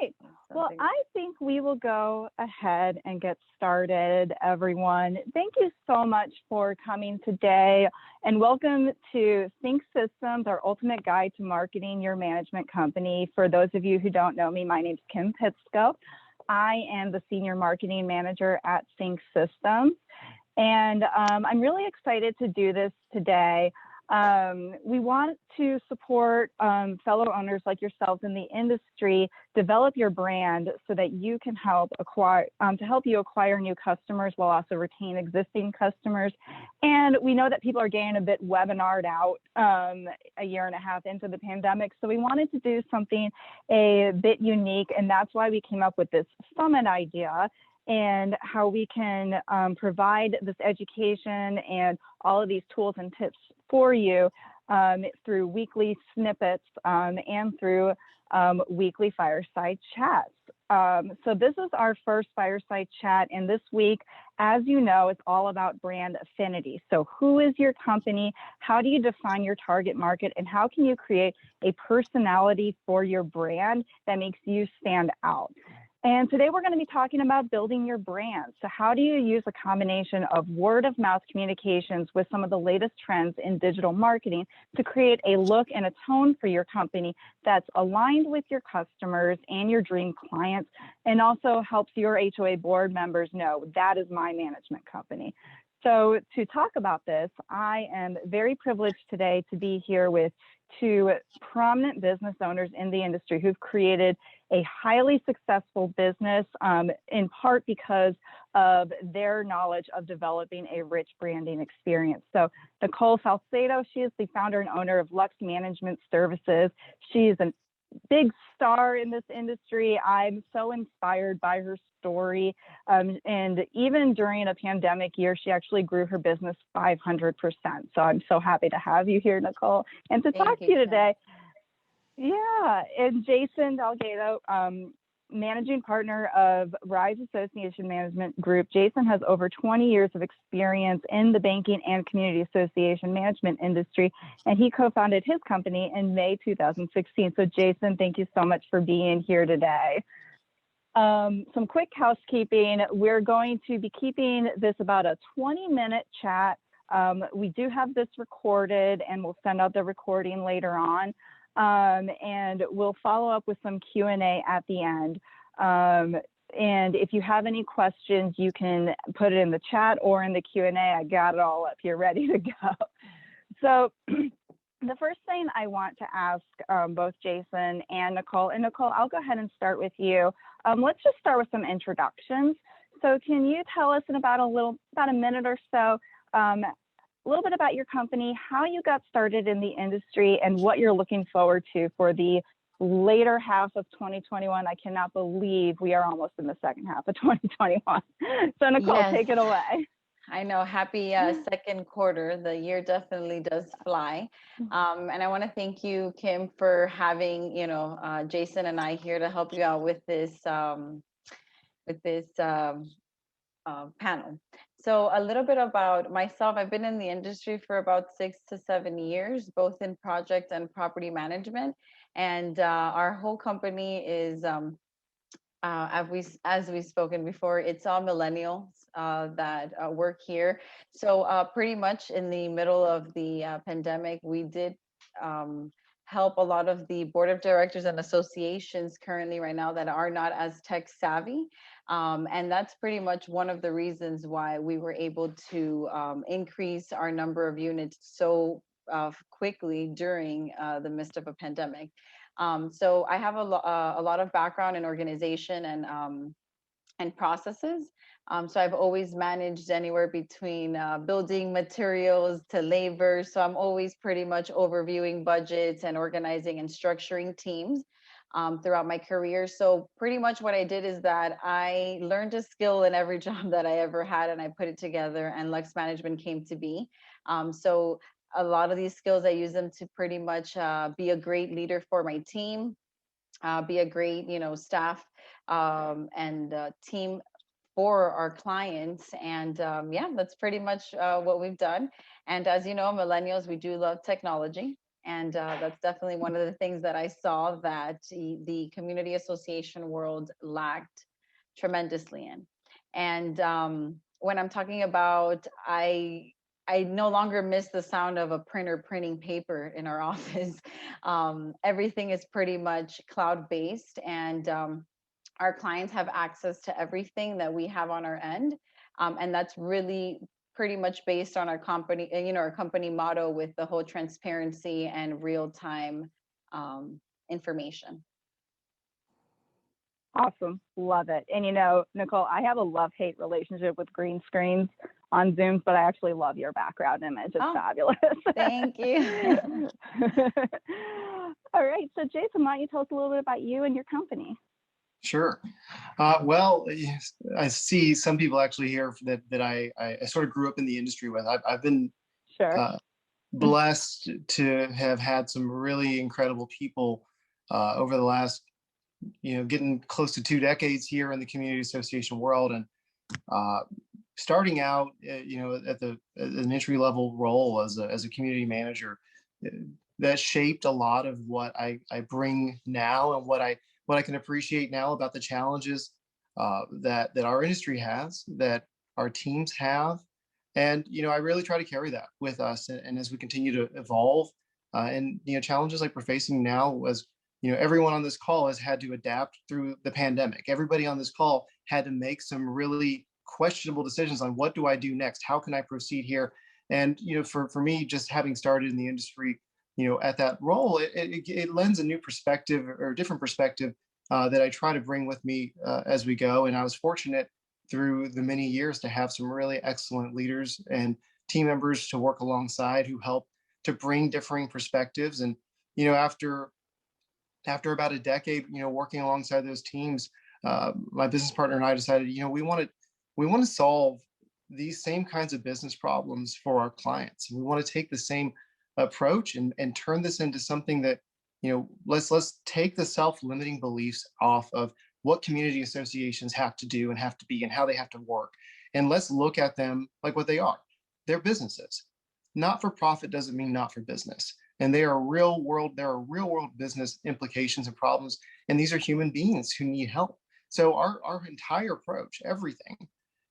right. Well, I think we will go ahead and get started, everyone. Thank you so much for coming today, and welcome to Think Systems, our ultimate guide to marketing your management company. For those of you who don't know me, my name's Kim Pitsko. I am the Senior Marketing Manager at Think Systems, and I'm really excited to do this today. We want to support fellow owners like yourselves in the industry, develop your brand so that you can help you acquire new customers while also retain existing customers. And we know that people are getting a bit webinared out a year and a half into the pandemic. So we wanted to do something a bit unique, and that's why we came up with this summit idea, and how we can provide this education and all of these tools and tips for you through weekly snippets and through weekly fireside chats. So this is our first fireside chat, and this week, as you know, it's all about brand affinity. So who is your company? How do you define your target market? And how can you create a personality for your brand that makes you stand out? And today we're going to be talking about building your brand. So how do you use a combination of word of mouth communications with some of the latest trends in digital marketing to create a look and a tone for your company that's aligned with your customers and your dream clients, and also helps your HOA board members know that is my management company. So to talk about this, I am very privileged today to be here with two prominent business owners in the industry who've created a highly successful business, in part because of their knowledge of developing a rich branding experience. So Nicole Salcedo, she is the founder and owner of Lux Management Services. She's a big star in this industry. I'm so inspired by her story. And even during a pandemic year, she actually grew her business 500%. So I'm so happy to have you here, Nicole, and to talk to you today. Yeah, and Jason Delgado, managing partner of Rise Association Management Group. Jason has over 20 years of experience in the banking and community association management industry, and he co-founded his company in May 2016. So Jason, thank you so much for being here today. Some quick housekeeping. We're going to be keeping this about a 20-minute chat. We do have this recorded, and we'll send out the recording later on. And we'll follow up with some Q&A at the end. And if you have any questions, you can put it in the chat or in the Q&A. I got it all up here ready to go. So the first thing I want to ask both Jason and Nicole, I'll go ahead and start with you. Let's just start with some introductions. So can you tell us in about a minute or so, a little bit about your company, how you got started in the industry, and what you're looking forward to for the later half of 2021. I cannot believe we are almost in the second half of 2021. So Nicole, yes. Take it away. I know. Happy second quarter. The year definitely does fly. And I want to thank you, Kim, for having, Jason and I here to help you out with this panel. So a little bit about myself. I've been in the industry for about 6 to 7 years, both in project and property management. And our whole company is, as we've spoken before, it's all millennials that work here. So pretty much in the middle of the pandemic, we did help a lot of the board of directors and associations currently right now that are not as tech savvy. And that's pretty much one of the reasons why we were able to increase our number of units so quickly during the midst of a pandemic. So I have a lot of background in organization and processes. So I've always managed anywhere between building materials to labor. So I'm always pretty much overviewing budgets and organizing and structuring teams throughout my career. So pretty much what I did is that I learned a skill in every job that I ever had, and I put it together, and Lux Management came to be. So a lot of these skills, I use them to pretty much be a great leader for my team, be a great, staff and team for our clients. And yeah, that's pretty much what we've done. And as you know, millennials, we do love technology. And that's definitely one of the things that I saw that the community association world lacked tremendously in. And when I'm talking about, I no longer miss the sound of a printer printing paper in our office. Everything is pretty much cloud based, and our clients have access to everything that we have on our end. And that's really pretty much based on our company, our company motto with the whole transparency and real time information. Awesome. Love it. And Nicole, I have a love-hate relationship with green screens on Zooms, but I actually love your background image. It's fabulous. Thank you. All right. So Jason, why don't you tell us a little bit about you and your company? Sure. Well, I see some people actually here that I sort of grew up in the industry with. I've been blessed to have had some really incredible people over the last, getting close to 2 decades here in the community association world, and starting out, at an entry level role as a community manager, that shaped a lot of what I bring now, and what I can appreciate now about the challenges that our industry has, that our teams have. And, I really try to carry that with us. And as we continue to evolve, and, challenges like we're facing now, as, everyone on this call has had to adapt through the pandemic. Everybody on this call had to make some really questionable decisions on, what do I do next? How can I proceed here? And, for me, just having started in the industry, at that role, it lends a new perspective, or a different perspective, that I try to bring with me as we go. And I was fortunate through the many years to have some really excellent leaders and team members to work alongside, who help to bring differing perspectives. And, after about a decade, working alongside those teams, my business partner and I decided, we want to solve these same kinds of business problems for our clients. And we want to take the same approach and turn this into something that, let's take the self-limiting beliefs off of what community associations have to do and have to be and how they have to work. And let's look at them like what they are. They're businesses. Not for profit doesn't mean not for business. And there are real world business implications and problems. And these are human beings who need help. So our entire approach, everything,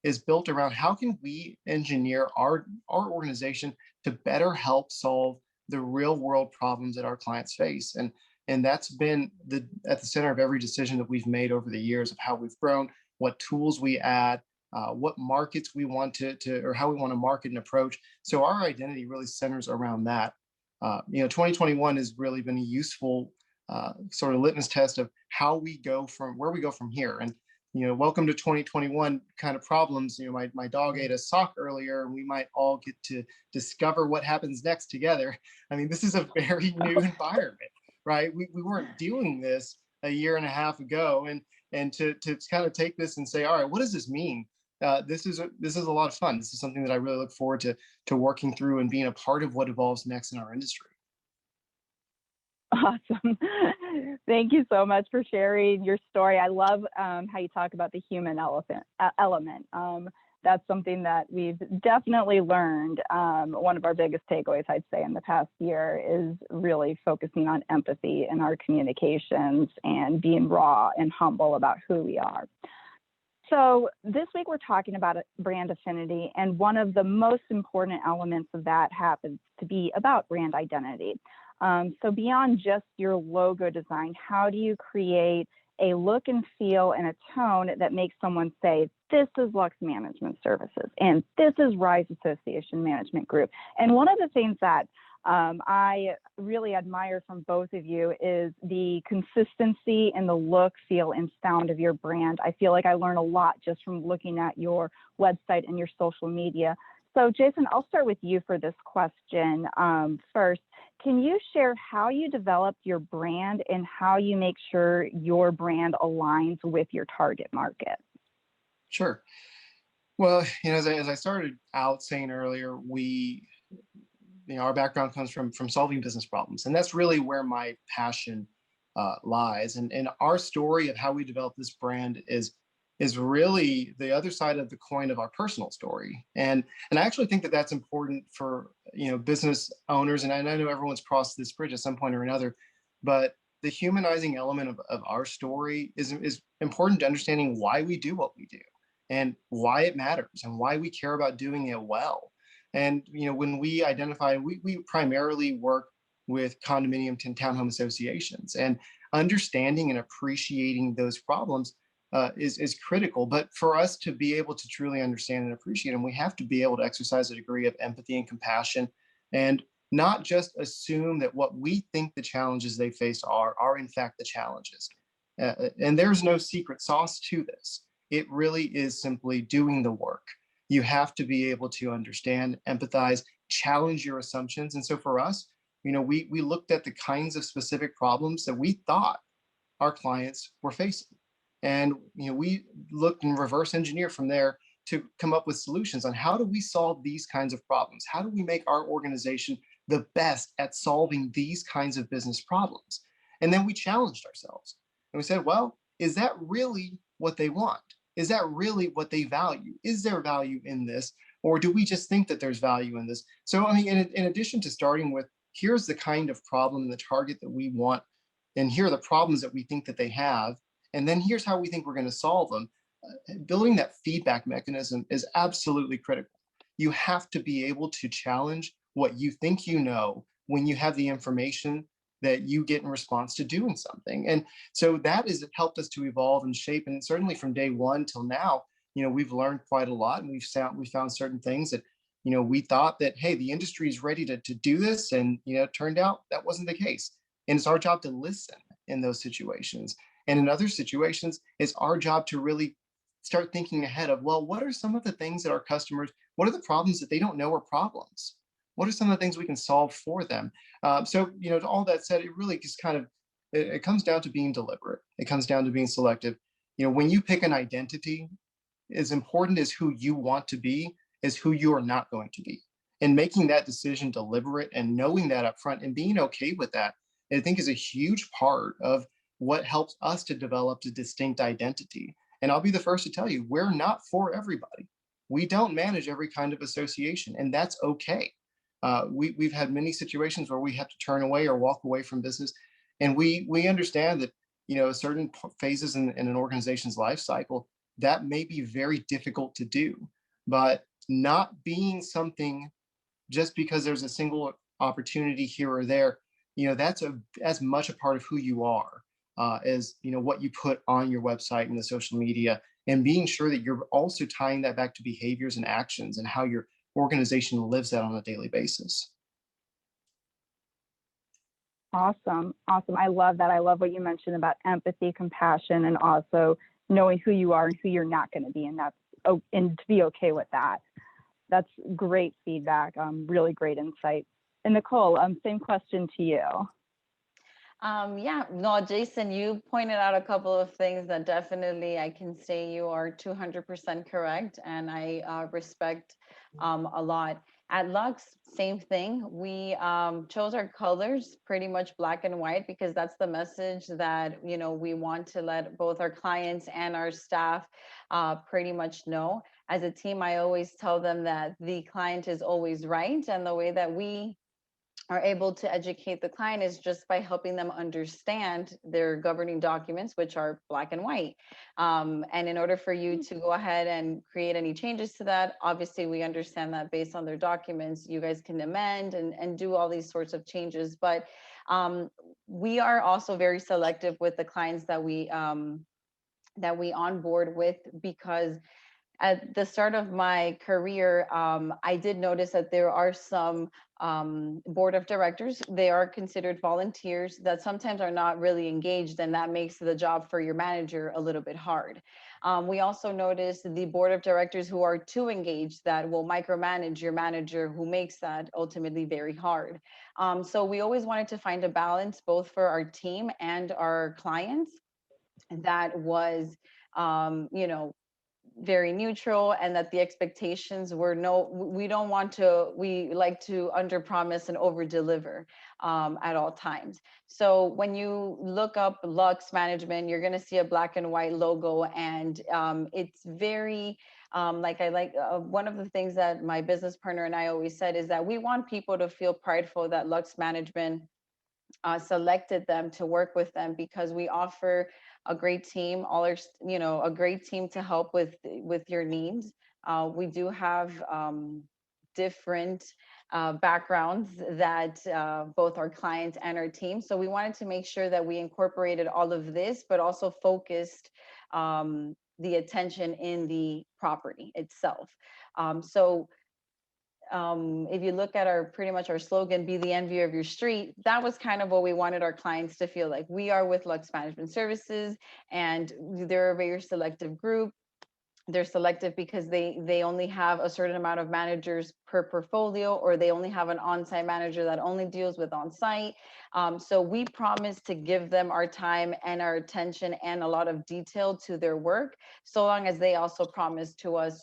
is built around, how can we engineer our organization to better help solve the real world problems that our clients face. And that's been at the center of every decision that we've made over the years, of how we've grown, what tools we add, what markets we want to or how we want to market and approach. So our identity really centers around that. 2021 has really been a useful sort of litmus test of where we go from here. And welcome to 2021 kind of problems. My dog ate a sock earlier, and we might all get to discover what happens next together. I mean, this is a very new environment, right? We weren't doing this a year and a half ago, and to kind of take this and say, all right, what does this mean? This is a lot of fun. This is something that I really look forward to working through and being a part of what evolves next in our industry. Awesome. Thank you so much for sharing your story. I love how you talk about the human element. That's something that we've definitely learned. One of our biggest takeaways, I'd say, in the past year is really focusing on empathy in our communications and being raw and humble about who we are. So this week we're talking about brand affinity, and one of the most important elements of that happens to be about brand identity. So beyond just your logo design, how do you create a look and feel and a tone that makes someone say, this is Lux Management Services, and this is Rise Association Management Group? And one of the things that I really admire from both of you is the consistency in the look, feel, and sound of your brand. I feel like I learn a lot just from looking at your website and your social media. So Jason, I'll start with you for this question first. Can you share how you developed your brand and how you make sure your brand aligns with your target market? Sure. Well, as I started out saying earlier, our background comes from solving business problems, and that's really where my passion lies. And our story of how we developed this brand is is really the other side of the coin of our personal story. And I actually think that that's important for, business owners. And I know everyone's crossed this bridge at some point or another, but the humanizing element of our story is important to understanding why we do what we do and why it matters and why we care about doing it well. And when we identify, we primarily work with condominium townhome associations, and understanding and appreciating those problems is critical. But for us to be able to truly understand and appreciate them, we have to be able to exercise a degree of empathy and compassion, and not just assume that what we think the challenges they face are in fact the challenges. And there's no secret sauce to this. It really is simply doing the work. You have to be able to understand, empathize, challenge your assumptions. And so for us, we looked at the kinds of specific problems that we thought our clients were facing. And we looked and reverse engineer from there to come up with solutions on how do we solve these kinds of problems? How do we make our organization the best at solving these kinds of business problems? And then we challenged ourselves and we said, well, is that really what they want? Is that really what they value? Is there value in this? Or do we just think that there's value in this? So, I mean, in addition to starting with, here's the kind of problem, the target that we want, and here are the problems that we think that they have, and then here's how we think we're going to solve them. Building that feedback mechanism is absolutely critical. You have to be able to challenge what you think you know when you have the information that you get in response to doing something. And so that has helped us to evolve and shape. And certainly from day one till now, we've learned quite a lot, and we found certain things that, we thought that, hey, the industry is ready to do this. And, it turned out that wasn't the case. And it's our job to listen in those situations. And in other situations, it's our job to really start thinking ahead of, well, what are some of the things that our customers, what are the problems that they don't know are problems? What are some of the things we can solve for them? So, to all that said, it really just kind of, it comes down to being deliberate. It comes down to being selective. When you pick an identity, as important as who you want to be is who you are not going to be. And making that decision deliberate and knowing that up front and being okay with that, I think is a huge part of what helps us to develop a distinct identity. And I'll be the first to tell you, we're not for everybody. We don't manage every kind of association, and that's okay. We've had many situations where we have to turn away or walk away from business, and we understand that certain phases in an organization's life cycle, that may be very difficult to do. But not being something just because there's a single opportunity here or there, that's as much a part of who you are as what you put on your website and the social media, and being sure that you're also tying that back to behaviors and actions and how your organization lives that on a daily basis. Awesome. Awesome. I love that. I love what you mentioned about empathy, compassion, and also knowing who you are and who you're not going to be. And and to be okay with that. That's great feedback. Really great insight. And Nicole, same question to you. Yeah, no, Jason, you pointed out a couple of things that definitely I can say you are 200% correct, and I respect a lot. At Lux, same thing. We chose our colors pretty much black and white because that's the message that we want to let both our clients and our staff pretty much know. As a team, I always tell them that the client is always right, and the way that we are able to educate the client is just by helping them understand their governing documents, which are black and white. And in order for you to go ahead and create any changes to that, obviously we understand that based on their documents, you guys can amend and do all these sorts of changes. But we are also very selective with the clients that we onboard with, because at the start of my career, I did notice that there are some board of directors, they are considered volunteers that sometimes are not really engaged, and that makes the job for your manager a little bit hard. We also noticed the board of directors who are too engaged that will micromanage your manager, who makes that ultimately very hard. So we always wanted to find a balance both for our team and our clients that was, very neutral, and that the expectations were we like to under promise and over deliver at all times. So when you look up Lux Management, you're going to see a black and white logo, and it's very one of the things that my business partner and I always said is that we want people to feel prideful that Lux Management selected them to work with them, because we offer a great team, a great team to help with your needs. We do have different backgrounds that both our clients and our team. So we wanted to make sure that we incorporated all of this, but also focused the attention in the property itself. If you look at pretty much our slogan, be the envy of your street, that was kind of what we wanted our clients to feel like. We are with Lux Management Services, and they're a very selective group. They're selective because they only have a certain amount of managers per portfolio, or they only have an on-site manager that only deals with on-site. So we promise to give them our time and our attention and a lot of detail to their work, so long as they also promise to us,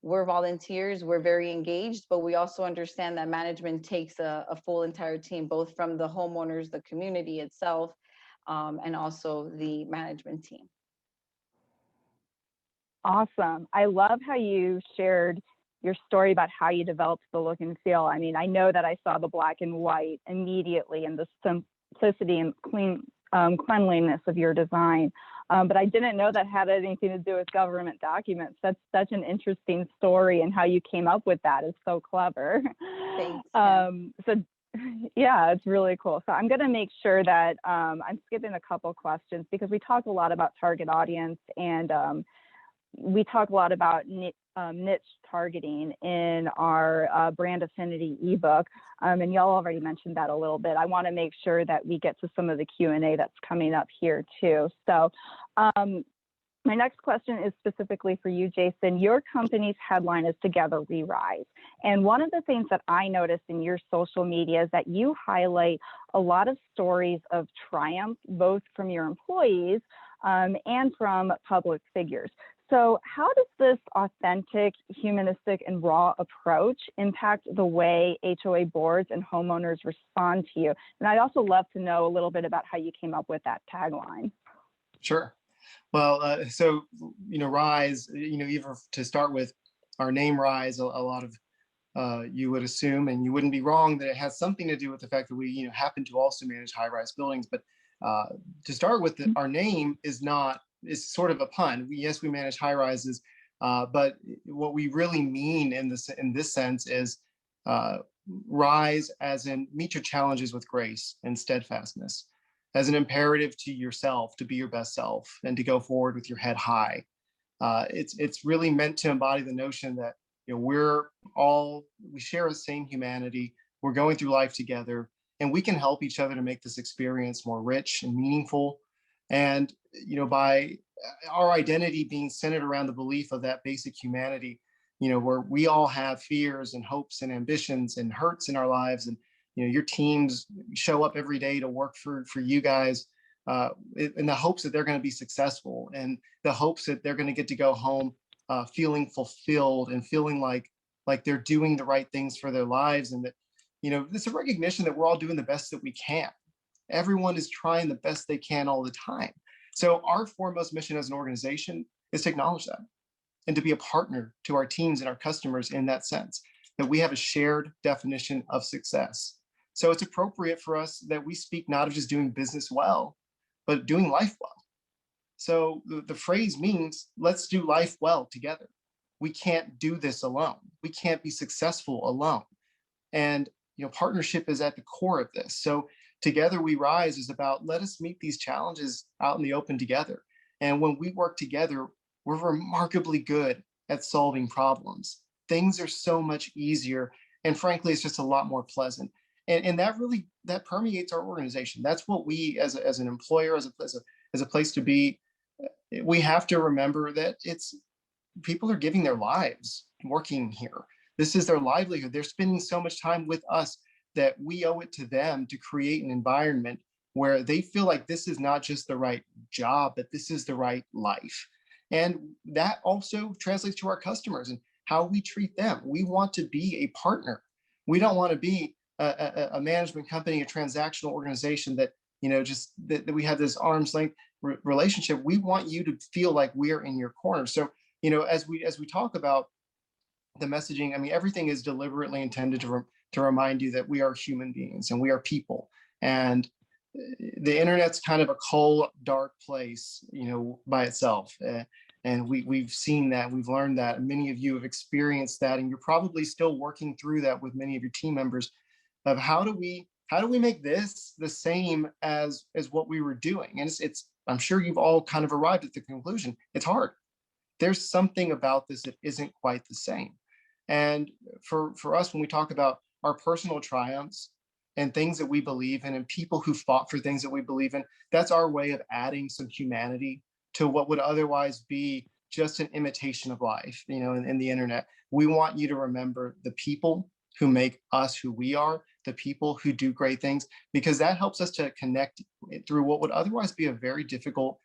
we're volunteers, we're very engaged, but we also understand that management takes a full entire team, both from the homeowners, the community itself, and also the management team. Awesome. I love how you shared your story about how you developed the look and feel. I mean, I know that I saw the black and white immediately and the simplicity and cleanliness of your design, but I didn't know that had anything to do with government documents. That's such an interesting story, and how you came up with that is so clever. Thanks. So yeah, it's really cool. So I'm going to make sure that I'm skipping a couple questions, because we talk a lot about target audience, and we talk a lot about niche targeting in our brand affinity ebook, and y'all already mentioned that a little bit. I want to make sure that we get to some of the Q&A that's coming up here too. So my next question is specifically for you, Jason. Your company's headline is Together We Rise. And one of the things that I noticed in your social media is that you highlight a lot of stories of triumph, both from your employees and from public figures. So how does this authentic, humanistic, and raw approach impact the way HOA boards and homeowners respond to you? And I'd also love to know a little bit about how you came up with that tagline. Sure. Well, Rise, even to start with, our name Rise, a lot of you would assume, and you wouldn't be wrong, that it has something to do with the fact that we, happen to also manage high-rise buildings. But to start with, our name is sort of a pun. Yes, we manage high rises, but what we really mean in this sense is rise as in meet your challenges with grace and steadfastness, as an imperative to yourself to be your best self and to go forward with your head high. It's really meant to embody the notion that we share the same humanity. We're going through life together, and we can help each other to make this experience more rich and meaningful. And by our identity being centered around the belief of that basic humanity, where we all have fears and hopes and ambitions and hurts in our lives, and your teams show up every day to work for you guys in the hopes that they're going to be successful, and the hopes that they're going to get to go home feeling fulfilled and feeling like they're doing the right things for their lives, and that it's a recognition that we're all doing the best that we can. Everyone is trying the best they can all the time. So our foremost mission as an organization is to acknowledge that and to be a partner to our teams and our customers in that sense, that we have a shared definition of success. So it's appropriate for us that we speak not of just doing business well, but doing life well. So the phrase means let's do life well together. We can't do this alone. We can't be successful alone. And partnership is at the core of this. So Together We Rise is about, let us meet these challenges out in the open together. And when we work together, we're remarkably good at solving problems. Things are so much easier. And frankly, it's just a lot more pleasant. And that permeates our organization. That's what we, as an employer, as a place to be, we have to remember that people are giving their lives working here. This is their livelihood. They're spending so much time with us that we owe it to them to create an environment where they feel like this is not just the right job, but this is the right life. And that also translates to our customers and how we treat them. We want to be a partner. We don't want to be a management company, a transactional organization that, just that we have this arm's length relationship. We want you to feel like we're in your corner. So, as we talk about the messaging, I mean, everything is deliberately intended to remind you that we are human beings and we are people. And the internet's kind of a cold, dark place, by itself. And we've seen that, we've learned that. Many of you have experienced that, and you're probably still working through that with many of your team members. Of how do we make this the same as what we were doing? And it's I'm sure you've all kind of arrived at the conclusion it's hard. There's something about this that isn't quite the same. And for us, when we talk about our personal triumphs and things that we believe in and people who fought for things that we believe in, that's our way of adding some humanity to what would otherwise be just an imitation of life, in the internet. We want you to remember the people who make us who we are, the people who do great things, because that helps us to connect through what would otherwise be a very difficult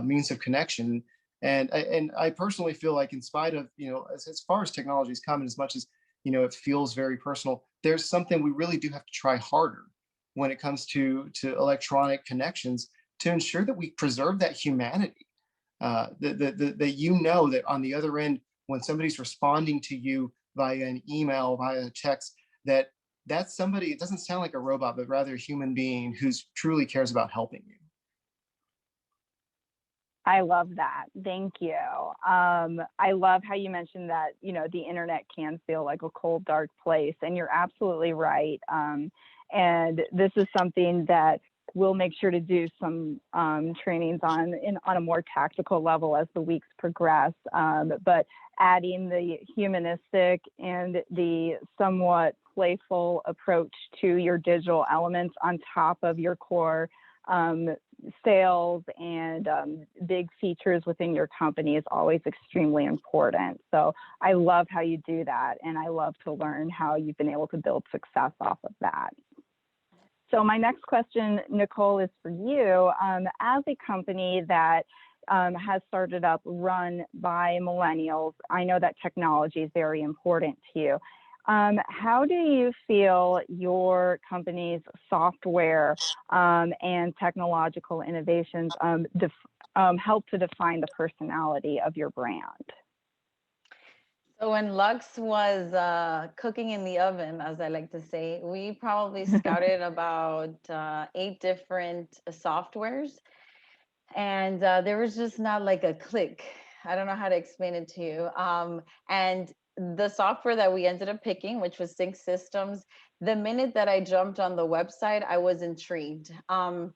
means of connection. And I personally feel like, in spite of, as far as technology's come, and as much as, it feels very personal, there's something we really do have to try harder when it comes to electronic connections, to ensure that we preserve that humanity. That that on the other end, when somebody's responding to you via an email, via a text, that's somebody. It doesn't sound like a robot, but rather a human being who truly cares about helping you. I love that. Thank you. I love how you mentioned that, the internet can feel like a cold, dark place, and you're absolutely right. And this is something that we'll make sure to do some trainings on a more tactical level as the weeks progress. But adding the humanistic and the somewhat playful approach to your digital elements on top of your core sales and big features within your company is always extremely important. So I love how you do that, and I love to learn how you've been able to build success off of that. So my next question, Nicole, is for you. As a company that has started up, run by millennials, I know that technology is very important to you. How do you feel your company's software and technological innovations help to define the personality of your brand? So when Lux was cooking in the oven, as I like to say, we probably scouted about 8 different softwares, and there was just not like a click. I don't know how to explain it to you. And the software that we ended up picking, which was Sync Systems, the minute that I jumped on the website, I was intrigued. I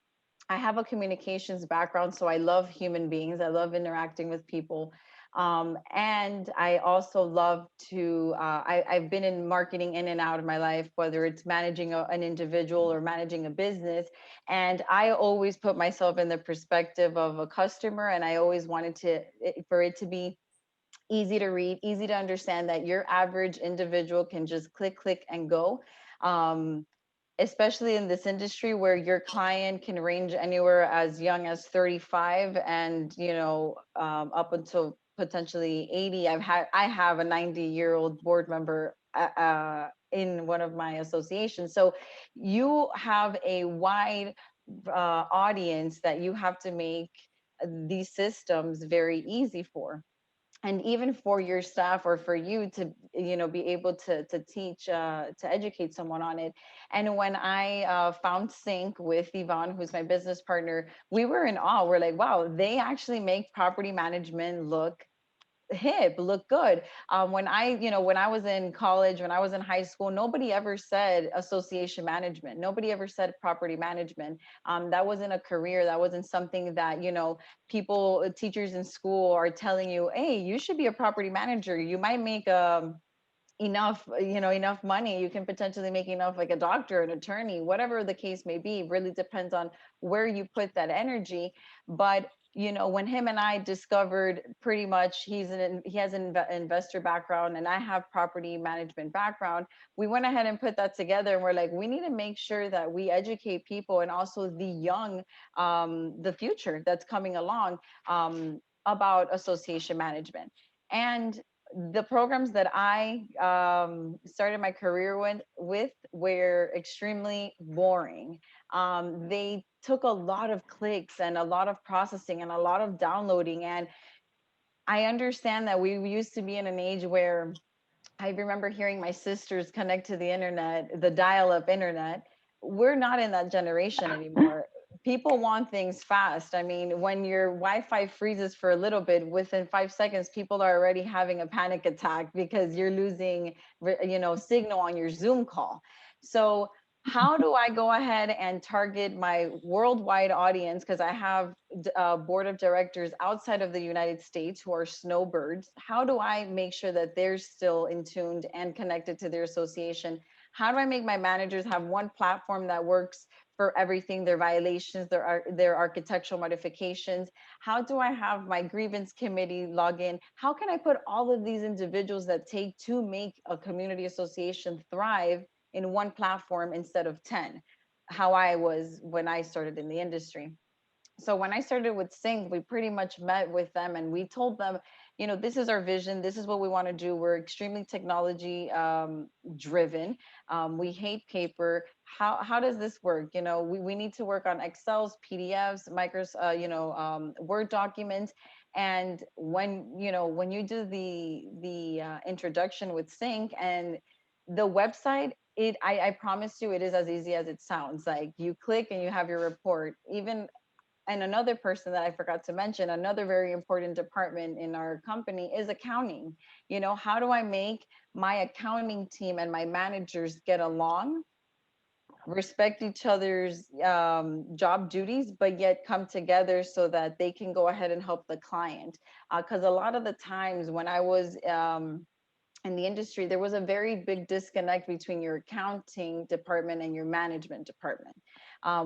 have a communications background, so I love human beings. I love interacting with people. And I also love to, I've been in marketing in and out of my life, whether it's managing an individual or managing a business. And I always put myself in the perspective of a customer. And I always wanted for it to be easy to read, easy to understand, that your average individual can just click and go. Especially in this industry where your client can range anywhere as young as 35 and, up until potentially 80. I have a 90-year-old board member in one of my associations. So you have a wide audience that you have to make these systems very easy for. And even for your staff, or for you to be able to teach, to educate someone on it. And when I found Sync with Yvonne, who's my business partner, we were in awe. We're like, wow, they actually make property management look hip, look good. When I was in college, when I was in high school, nobody ever said association management. Nobody ever said property management. That wasn't a career. That wasn't something that, people, teachers in school are telling you, hey, you should be a property manager. You might make enough money. You can potentially make enough, like a doctor, an attorney, whatever the case may be. Really depends on where you put that energy. But when him and I discovered, pretty much he has an investor background and I have property management background, we went ahead and put that together, and we're like, we need to make sure that we educate people, and also the young, the future that's coming along, about association management. And the programs that I started my career with were extremely boring. They took a lot of clicks and a lot of processing and a lot of downloading. And I understand that we used to be in an age where I remember hearing my sisters connect to the internet, the dial up internet. We're not in that generation anymore. People want things fast. I mean, when your Wi Fi freezes for a little bit, within 5 seconds, people are already having a panic attack because you're losing, signal on your Zoom call. So, how do I go ahead and target my worldwide audience? Because I have a board of directors outside of the United States who are snowbirds. How do I make sure that they're still in tuned and connected to their association? How do I make my managers have one platform that works for everything, their violations, their architectural modifications? How do I have my grievance committee log in? How can I put all of these individuals that take to make a community association thrive in one platform instead of 10, how I was when I started in the industry? So when I started with Sync, we pretty much met with them and we told them, this is our vision. This is what we want to do. We're extremely technology driven. We hate paper. How does this work? We need to work on Excels, PDFs, Word documents. And when you do the introduction with Sync and the website, I promise you, it is as easy as it sounds. Like you click and you have your report. Even and another person that I forgot to mention, another very important department in our company is accounting. How do I make my accounting team and my managers get along, respect each other's job duties, but yet come together so that they can go ahead and help the client? Because a lot of the times when I was in the industry, there was a very big disconnect between your accounting department and your management department,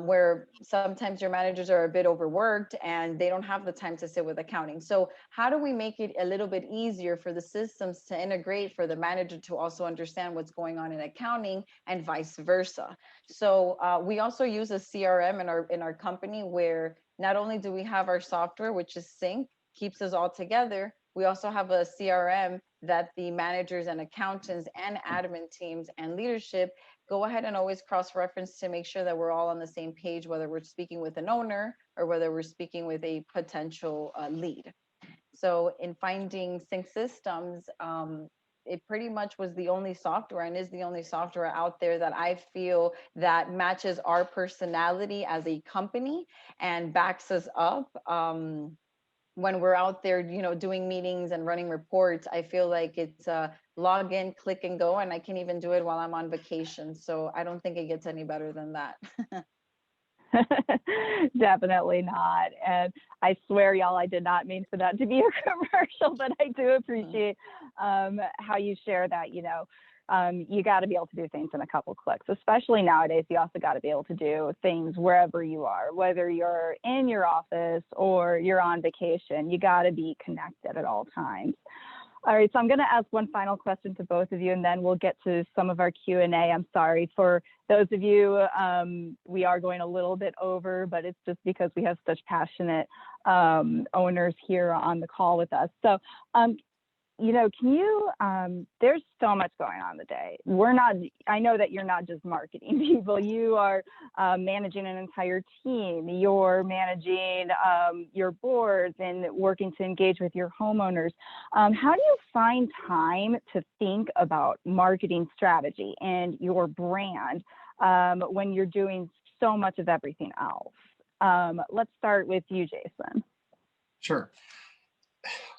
where sometimes your managers are a bit overworked and they don't have the time to sit with accounting. So how do we make it a little bit easier for the systems to integrate, for the manager to also understand what's going on in accounting and vice versa? So we also use a CRM in our company, where not only do we have our software, which is Sync, keeps us all together, we also have a CRM that the managers and accountants and admin teams and leadership go ahead and always cross-reference to make sure that we're all on the same page, whether we're speaking with an owner or whether we're speaking with a potential lead. So in finding Sync Systems, it pretty much was the only software and is the only software out there that I feel that matches our personality as a company and backs us up. When we're out there, doing meetings and running reports, I feel like it's a log in, click and go, and I can even do it while I'm on vacation. So I don't think it gets any better than that. Definitely not. And I swear, y'all, I did not mean for that to be a commercial, but I do appreciate how you share that. You got to be able to do things in a couple clicks, especially nowadays. You also got to be able to do things wherever you are, whether you're in your office or you're on vacation. You got to be connected at all times. All right, so I'm going to ask one final question to both of you, and then we'll get to some of our Q&A. I'm sorry for those of you, we are going a little bit over, but it's just because we have such passionate owners here on the call with us. So, can you, there's so much going on today. I know that you're not just marketing people, you are managing an entire team, you're managing your boards and working to engage with your homeowners. How do you find time to think about marketing strategy and your brand when you're doing so much of everything else? Let's start with you, Jason. Sure.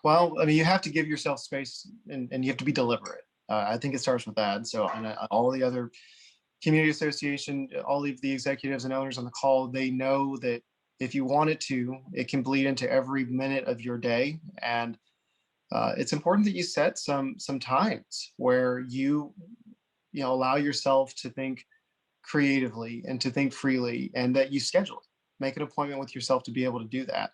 Well, I mean, you have to give yourself space and you have to be deliberate. I think it starts with that. So all the other community association, all of the executives and owners on the call, they know that if you want it to, it can bleed into every minute of your day. And it's important that you set some times where you allow yourself to think creatively and to think freely, and that you schedule it. Make an appointment with yourself to be able to do that.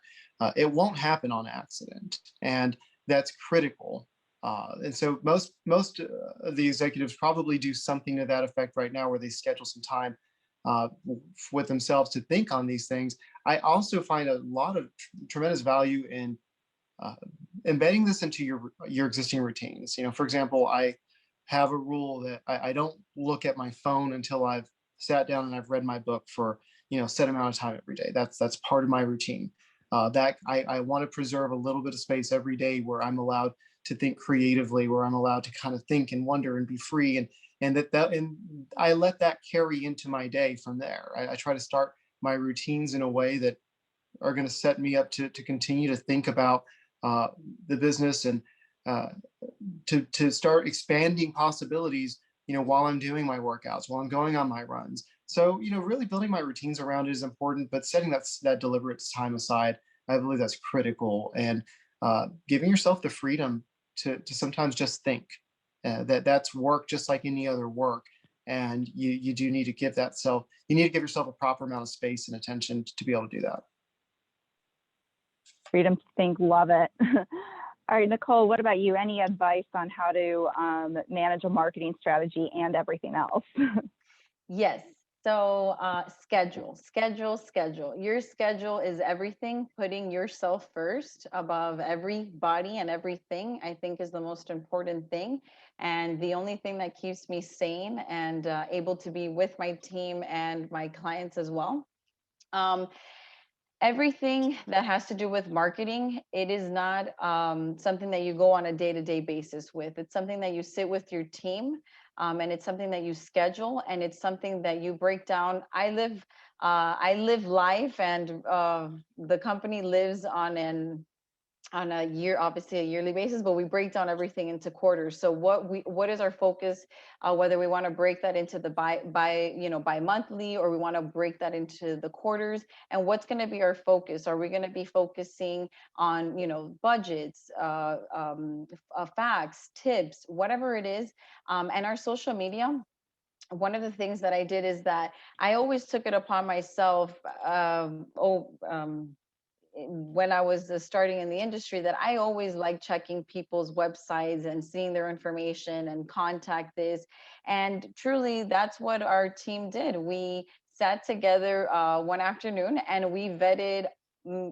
It won't happen on accident, and that's critical. And so most of the executives probably do something to that effect right now, where they schedule some time with themselves to think on these things. I also find a lot of tremendous value in uh, embedding this into your existing routines. For example, I have a rule that I don't look at my phone until I've sat down and I've read my book for a set amount of time every day. That's part of my routine. That I want to preserve a little bit of space every day where I'm allowed to think creatively, where I'm allowed to kind of think and wonder and be free, and I let that carry into my day from there. I try to start my routines in a way that are going to set me up to continue to think about uh, the business, and uh, to start expanding possibilities, while I'm doing my workouts, while I'm going on my runs. So, really building my routines around it is important, but setting that deliberate time aside, I believe that's critical. And giving yourself the freedom to sometimes just think. That's work just like any other work. And you do need to you need to give yourself a proper amount of space and attention to be able to do that. Freedom to think, love it. All right, Nicole, what about you? Any advice on how to manage a marketing strategy and everything else? Yes. So schedule. Your schedule is everything. Putting yourself first above everybody and everything, I think, is the most important thing. And the only thing that keeps me sane and able to be with my team and my clients as well. Everything that has to do with marketing, it is not something that you go on a day-to-day basis with. It's something that you sit with your team, and it's something that you schedule, and it's something that you break down. I live life, and the company lives on a year, obviously a yearly basis, but we break down everything into quarters. So what is our focus, whether we want to break that into the by monthly, or we want to break that into the quarters, and what's going to be our focus? Are we going to be focusing on, budgets, facts, tips, whatever it is, and our social media? One of the things that I did is that I always took it upon myself, when I was starting in the industry, that I always like checking people's websites and seeing their information and contact this. And truly, that's what our team did. We sat together one afternoon and we vetted,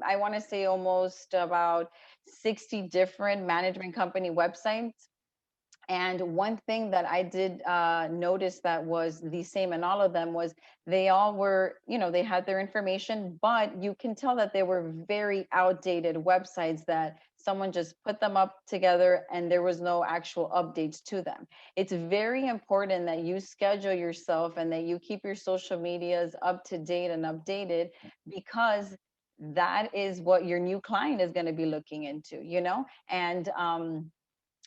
I want to say almost about 60 different management company websites. And one thing that I did notice that was the same in all of them was they all were, they had their information, but you can tell that they were very outdated websites that someone just put them up together and there was no actual updates to them. It's very important that you schedule yourself and that you keep your social medias up to date and updated, because that is what your new client is going to be looking into, and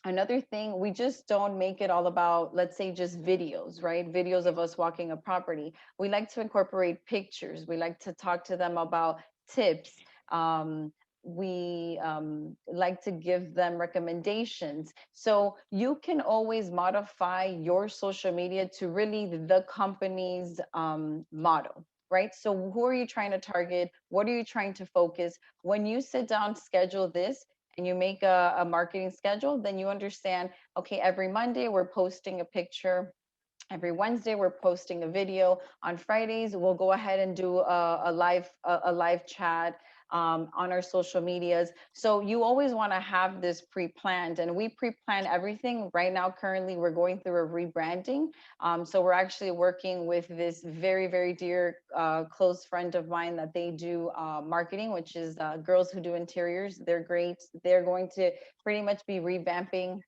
another thing, we just don't make it all about, let's say, just videos, right? Videos of us walking a property. We like to incorporate pictures. We like to talk to them about tips. We like to give them recommendations. So you can always modify your social media to really the company's motto, right? So who are you trying to target? What are you trying to focus? When you sit down, schedule this, and you make a marketing schedule, then you understand, okay, every Monday we're posting a picture. Every Wednesday we're posting a video. On Fridays we'll go ahead and do a live chat on our social medias. So you always want to have this pre-planned, and we pre-plan everything. Right now, currently, we're going through a rebranding. So we're actually working with this very, very dear close friend of mine that they do marketing, which is Girls Who Do Interiors. They're great. They're going to pretty much be revamping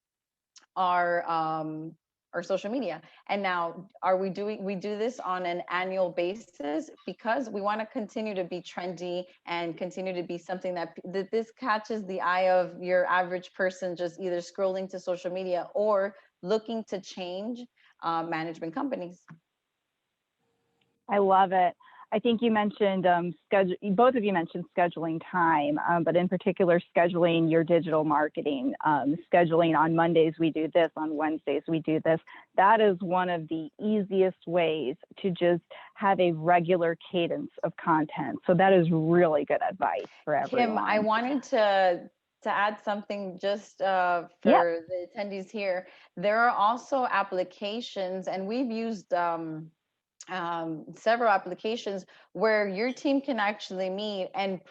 our social media. And now we do this on an annual basis because we want to continue to be trendy and continue to be something that this catches the eye of your average person, just either scrolling to social media or looking to change management companies. I love it. I think you mentioned both of you mentioned scheduling time, but in particular, scheduling your digital marketing, scheduling on Mondays, we do this, on Wednesdays, we do this. That is one of the easiest ways to just have a regular cadence of content. So that is really good advice for everyone. Kim, I wanted to add something just for the attendees here. There are also applications, and we've used several applications where your team can actually meet and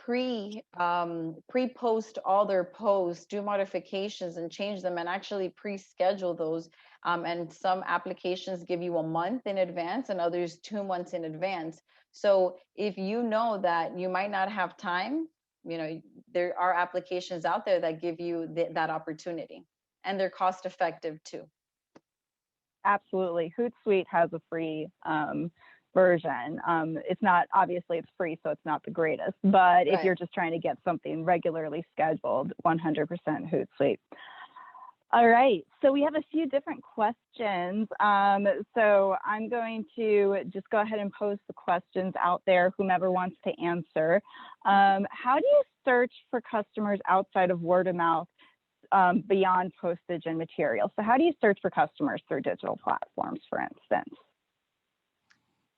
pre-post all their posts, do modifications and change them, and actually pre-schedule those. And some applications give you a month in advance, and others 2 months in advance. So if you know that you might not have time, there are applications out there that give you that opportunity, and they're cost effective too. Absolutely. Hootsuite has a free version. It's not, obviously it's free, so it's not the greatest, but if you're just trying to get something regularly scheduled, 100% Hootsuite. All right, so we have a few different questions. So I'm going to just go ahead and post the questions out there, whomever wants to answer. How do you search for customers outside of word of mouth, beyond postage and material? So how do you search for customers through digital platforms, for instance?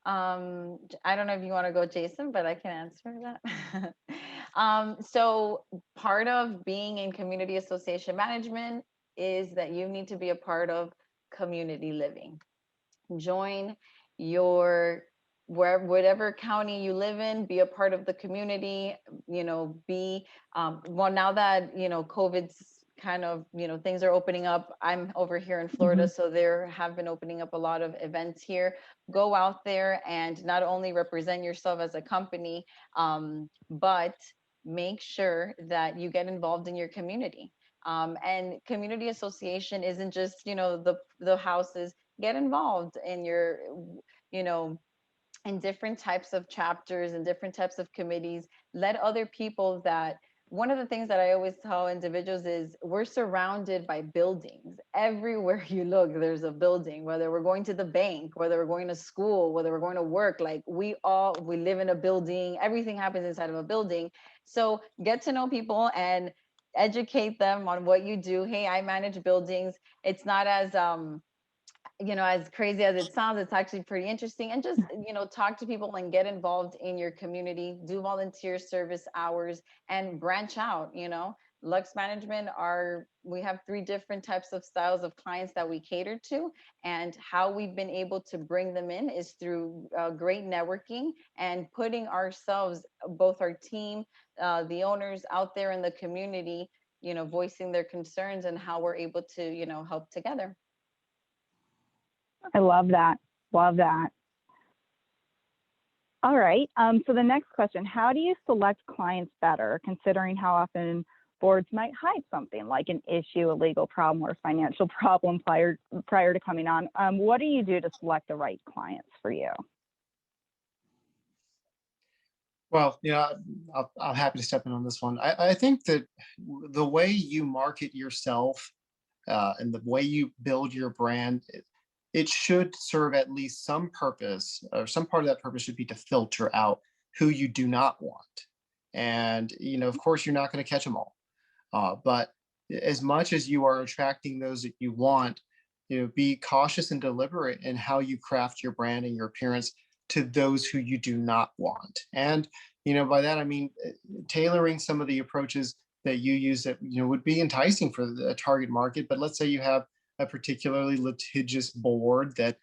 I don't know if you want to go, Jason, but I can answer that. So part of being in community association management is that you need to be a part of community living. Join your whatever county you live in, be a part of the community, be well, now that COVID's kind of, things are opening up. I'm over here in Florida, so there have been opening up a lot of events here. Go out there and not only represent yourself as a company, but make sure that you get involved in your community. And community association isn't just, the houses. Get involved in your, in different types of chapters and different types of committees. Let other people that, one of the things that I always tell individuals is we're surrounded by buildings. Everywhere you look, there's a building, whether we're going to the bank, whether we're going to school, whether we're going to work, like we live in a building, everything happens inside of a building. So get to know people and educate them on what you do. Hey, I manage buildings. It's not as, as crazy as it sounds. It's actually pretty interesting. And just, talk to people and get involved in your community, do volunteer service hours and branch out. Lux Management we have 3 different types of styles of clients that we cater to, and how we've been able to bring them in is through great networking and putting ourselves, both our team, the owners out there in the community, voicing their concerns and how we're able to, help together. I love that. Love that. All right. So the next question, how do you select clients better, considering how often boards might hide something like an issue, a legal problem, or financial problem prior to coming on? What do you do to select the right clients for you? Well, I'm happy to step in on this one. I think that the way you market yourself and the way you build your brand, it should serve at least some purpose, or some part of that purpose should be to filter out who you do not want. And, of course, you're not going to catch them all. But as much as you are attracting those that you want, be cautious and deliberate in how you craft your brand and your appearance to those who you do not want. And, by that, I mean, tailoring some of the approaches that you use that, would be enticing for the target market. But let's say you have a particularly litigious board that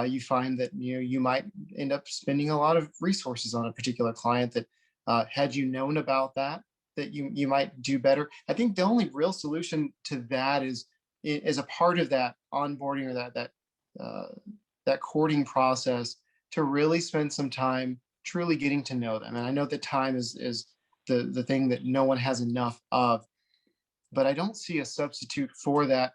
you find that you might end up spending a lot of resources on a particular client that had you known about that you might do better. I think the only real solution to that is a part of that onboarding or that courting process to really spend some time truly getting to know them. And I know that time is the thing that no one has enough of, but I don't see a substitute for that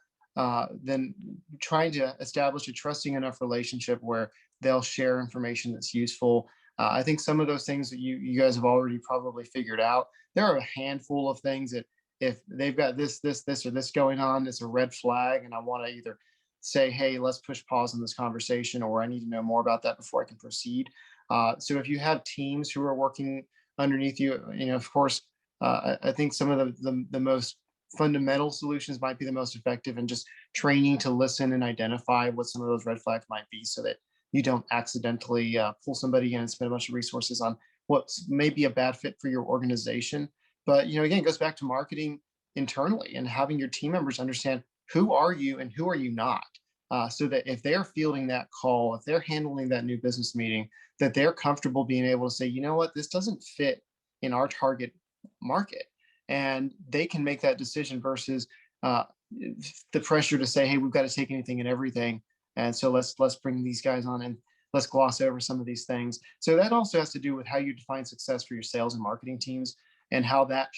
than trying to establish a trusting enough relationship where they'll share information that's useful. I think some of those things that you guys have already probably figured out. There are a handful of things that if they've got this, or this going on, it's a red flag, and I want to either say, hey, let's push pause on this conversation, or I need to know more about that before I can proceed. So if you have teams who are working underneath you, of course, I think some of the most fundamental solutions might be the most effective, and just training to listen and identify what some of those red flags might be, so that you don't accidentally pull somebody in and spend a bunch of resources on what may be a bad fit for your organization. But again, it goes back to marketing internally and having your team members understand who are you and who are you not. so that if they're fielding that call, if they're handling that new business meeting, that they're comfortable being able to say, you know what, this doesn't fit in our target market. And they can make that decision versus the pressure to say, hey, we've got to take anything and everything. And so let's bring these guys on and let's gloss over some of these things. So that also has to do with how you define success for your sales and marketing teams, and how that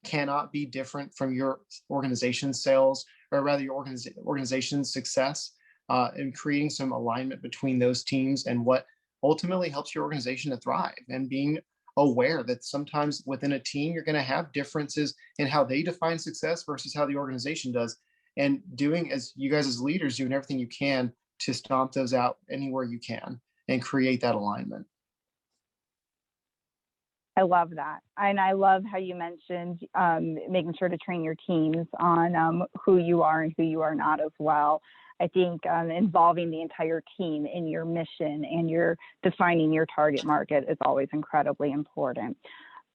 cannot be different from your organization's sales, or rather your organization's success, and creating some alignment between those teams and what ultimately helps your organization to thrive, and being aware that sometimes within a team you're going to have differences in how they define success versus how the organization does, and doing, as you guys as leaders, doing everything you can to stomp those out anywhere you can and create that alignment. I love that. And I love how you mentioned making sure to train your teams on who you are and who you are not as well. I think involving the entire team in your mission and your defining your target market is always incredibly important.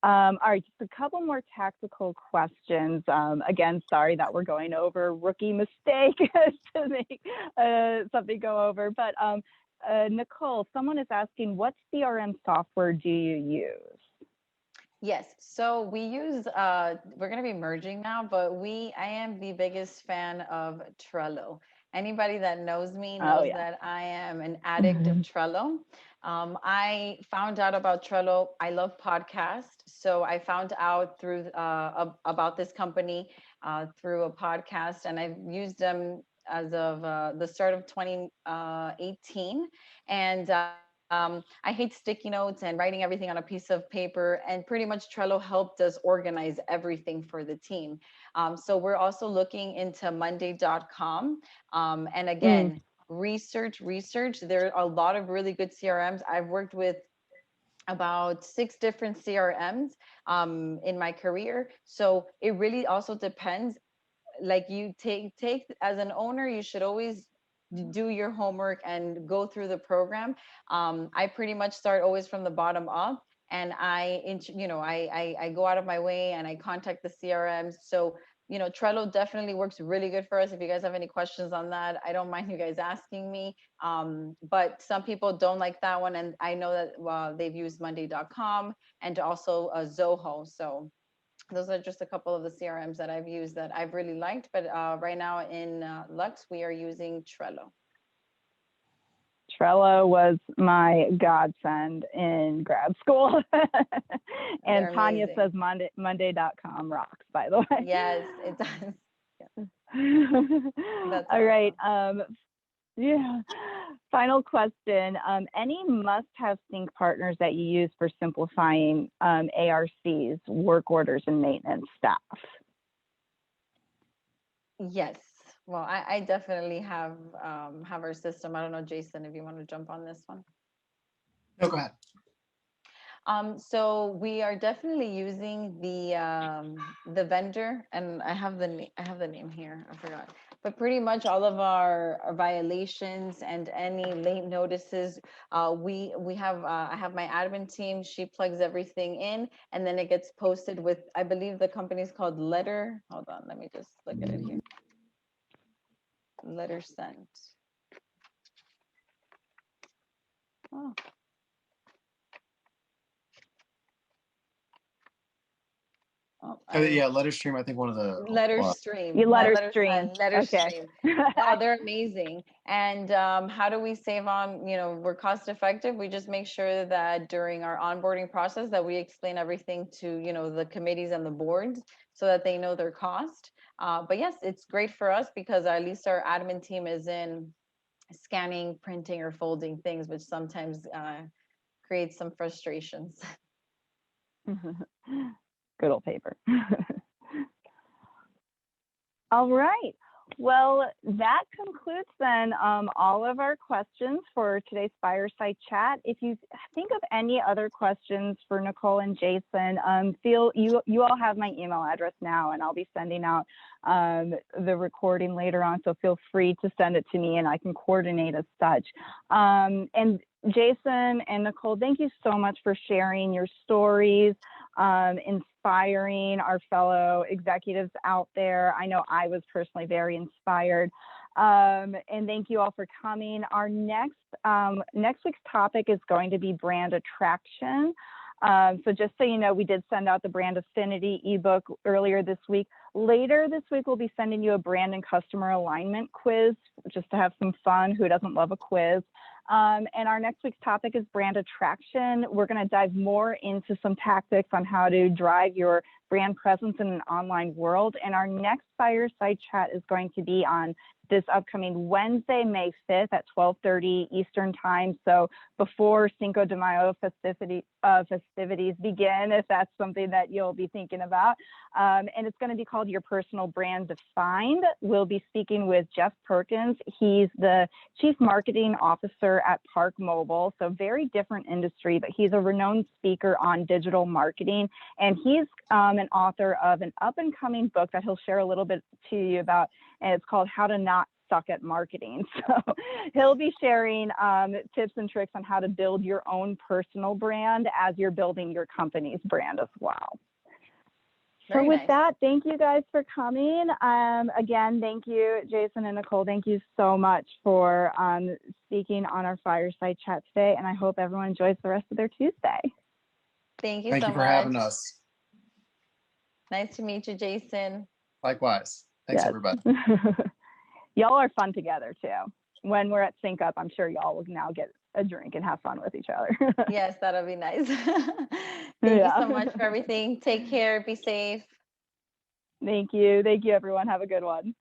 All right, just a couple more tactical questions. Again, sorry that we're going over, rookie mistake to make something go over. But Nicole, someone is asking, what CRM software do you use? Yes, so we use, we're going to be merging now, but I am the biggest fan of Trello. Anybody that knows me knows that I am an addict of Trello. I found out about Trello. I love podcasts. So I found out through about this company through a podcast, and I've used them as of the start of 2018. And I hate sticky notes and writing everything on a piece of paper, and pretty much Trello helped us organize everything for the team. So we're also looking into Monday.com. And again, research. There are a lot of really good CRMs. I've worked with about 6 different CRMs in my career. So it really also depends. Like you take as an owner, you should always do your homework and go through the program. I pretty much start always from the bottom up, and I go out of my way and I contact the CRMs. So Trello definitely works really good for us. If you guys have any questions on that, I don't mind you guys asking me. But some people don't like that one, and I know that they've used Monday.com and also Zoho. So those are just a couple of the CRMs that I've used that I've really liked. But right now in Lux, we are using Trello. Trello was my godsend in grad school. And Tanya says Monday.com rocks, by the way. Yes, it does. Yeah. That's all right. Yeah. Final question. Any must-have sync partners that you use for simplifying ARCs, work orders, and maintenance staff? Yes. Well, I definitely have our system. I don't know, Jason, if you want to jump on this one. No, go ahead. So we are definitely using the vendor, and I have the name here. I forgot. But pretty much all of our violations and any late notices, we have I have my admin team. She plugs everything in, and then it gets posted with, I believe the company is called Letter. Hold on, let me just look at it here. Letter sent. Oh. Yeah, Letterstream. I think one of the Letterstream. Letterstream. Letterstream. No, they're amazing. And how do we save on? We're cost effective. We just make sure that during our onboarding process that we explain everything to the committees and the boards so that they know their cost. But yes, it's great for us because at least our admin team is in scanning, printing, or folding things, which sometimes creates some frustrations. Good old paper. All right. Well, that concludes then all of our questions for today's Fireside Chat. If you think of any other questions for Nicole and Jason, you all have my email address now, and I'll be sending out the recording later on. So feel free to send it to me, and I can coordinate as such. And Jason and Nicole, thank you so much for sharing your stories, inspiring our fellow executives out there. I know I was personally very inspired. And thank you all for coming. Our next week's topic is going to be brand attraction. So just so you know, we did send out the brand affinity ebook earlier this week. Later this week, we'll be sending you a brand and customer alignment quiz just to have some fun. Who doesn't love a quiz? And our next week's topic is brand attraction. We're going to dive more into some tactics on how to drive your brand presence in an online world. And our next Fireside chat is going to be on this upcoming Wednesday, May 5th at 12:30 Eastern time. So before Cinco de Mayo festivities begin, if that's something that you'll be thinking about. And it's going to be called Your Personal Brand Defined. We'll be speaking with Jeff Perkins. He's the Chief Marketing Officer at Park Mobile. So very different industry, but he's a renowned speaker on digital marketing. And he's an author of an up and coming book that he'll share a little bit to you about. And it's called How to Not Suck at Marketing. So he'll be sharing tips and tricks on how to build your own personal brand as you're building your company's brand as well. Very so with nice. that, thank you guys for coming. Again, thank you, Jason and Nicole. Thank you so much for speaking on our Fireside chat today. And I hope everyone enjoys the rest of their Tuesday. Thank you Thank so you for much. having us. Nice to meet you, Jason. Likewise. Thanks, Yes. everybody. Y'all are fun together too. When we're at Sync Up, I'm sure y'all will now get a drink and have fun with each other. Yes, that'll be nice. Thank you so much for everything. Take care. Be safe. Thank you. Thank you, everyone. Have a good one.